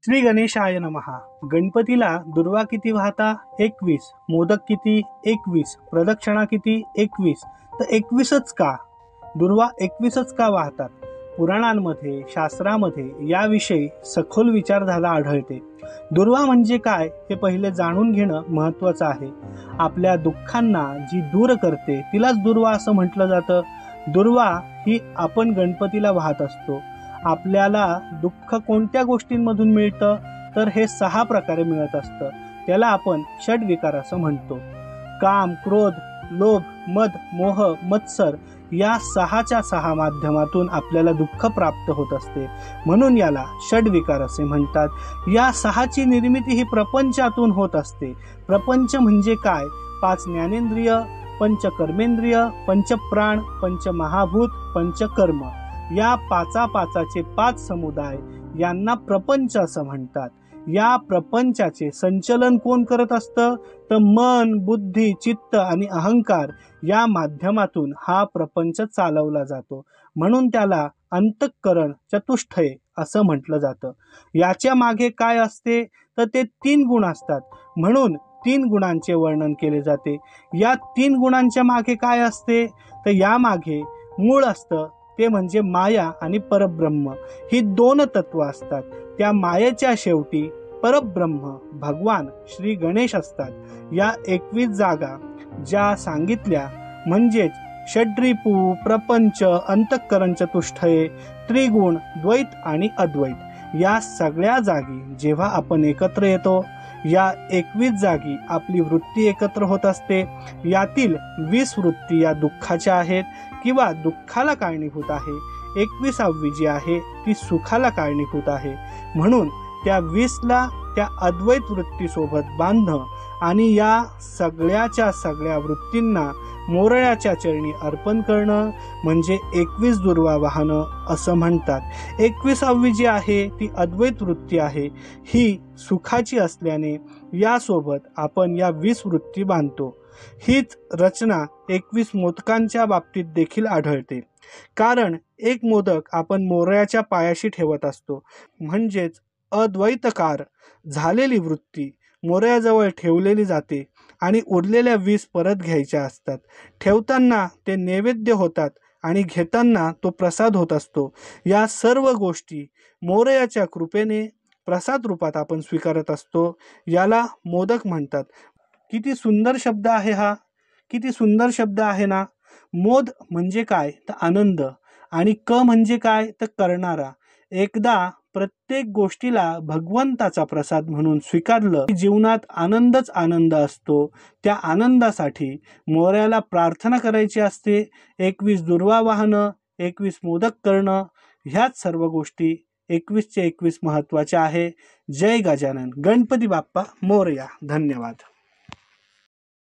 श्री गणेशाय नमः। गणपतीला दुर्वा किती वाहता? 21। मोदक किती? 21। प्रदक्षिणा किती? 21। तर 21च का? दुर्वा 21च का वाहतात? पुराणांमध्ये, शास्त्रामध्ये याविषयी सखोल विचार झाला आढळते। दुर्वा म्हणजे काय हे पहिले जाणून घेणं महत्त्वाचं आहे। आपल्या दुःखांना जी दूर करते तिलाच दुर्वा असं म्हटलं जातं। दुर्वा ही आपण गणपतीला वाहत असतो। आपल्याला दुःख कोणत्या गोष्टींमधून मिळतं? तर हे 6 प्रकारे मिळत असतं। त्याला आपण षड्विकार असं म्हणतो। काम, क्रोध, लोभ, मद, मोह, मत्सर या 6च्या 6 माध्यमातून आपल्याला दुःख प्राप्त होत असते, म्हणून याला षड्विकार असे म्हणतात। या 6ची निर्मिती ही प्रपंचातून होत असते। प्रपंच म्हणजे काय? 5 ज्ञानेंद्रिय, पंचकर्मेंद्रिय, पंचप्राण, पंचमहाभूत, पंचकर्म या 5चे 5 समुदाय यांना प्रपंच असं म्हणतात। या प्रपंचाचे संचलन कोण करत असतं? तर मन, बुद्धी, चित्त आणि अहंकार या माध्यमातून हा प्रपंच चालवला जातो, म्हणून त्याला अंतःकरण चतुष्टय असं म्हटलं जातं। याच्या मागे काय असते? तर ते 3 गुण असतात, म्हणून 3 गुणांचे वर्णन केले जाते। या 3 गुणांच्या मागे काय असते? तर यामागे मूळ असतं, ते म्हणजे माया आणि परब्रह्म ही 2 तत्व असतात। त्या मायेच्या शेवटी परब्रह्म भगवान श्री गणेश असतात। या 21 जागा ज्या सांगितल्या म्हणजेच षड्रिपू, प्रपंच, अंतःकरण चतुष्टय, त्रिगुण, द्वैत आणि अद्वैत या सगळ्या जागी जेव्हा आपण एकत्र येतो, या 21 जागी आपली वृत्ती एकत्र होत असते। यातील 20 वृत्ती या दुःखाच्या आहेत किंवा दुःखाला कारणीभूत आहे। 21वी जी आहे ती सुखाला कारणीभूत आहे, म्हणून त्या 20ला त्या अद्वैत वृत्तीसोबत बांधणं आणि या सगळ्याच्या सगळ्या वृत्तींना मोरयाच्या चरणी अर्पण करणं म्हणजे 21 दुर्वा वाहनं असं म्हणतात। 21वी जी आहे ती अद्वैत वृत्ती आहे, ही सुखाची असल्याने यासोबत आपण या 20 वृत्ती बांधतो। हीच रचना 21 मोदकांच्या बाबतीत देखील आढळते, कारण एक मोदक आपण मोरयाच्या पायाशी ठेवत असतो, म्हणजेच अद्वैतकार झालेली वृत्ती मोरयाजवळ ठेवलेली जाते आणि उरलेल्या 20 परत घ्यायच्या असतात। ठेवताना ते नैवेद्य होतात आणि घेताना तो प्रसाद होत असतो। या सर्व गोष्टी मोरयाच्या कृपेने प्रसाद रूपात आपण स्वीकारत असतो, याला मोदक म्हणतात। किती सुंदर शब्द आहे हा, किती सुंदर शब्द आहे ना। मोद म्हणजे काय? तर आनंद, आणि क म्हणजे काय? तर करणारा। एकदा प्रत्येक गोष्टीला भगवंताचा प्रसाद म्हणून स्वीकारलं की जीवनात आनंदच आनंद असतो। त्या आनंदासाठी मोरयाला प्रार्थना करायची असते। 21 दुर्वा वाहनं, 21 मोदक करणं, ह्याच सर्व गोष्टी 21चे 21 महत्त्वाच्या आहे। जय गजानन, गणपती बाप्पा मोरया। धन्यवाद।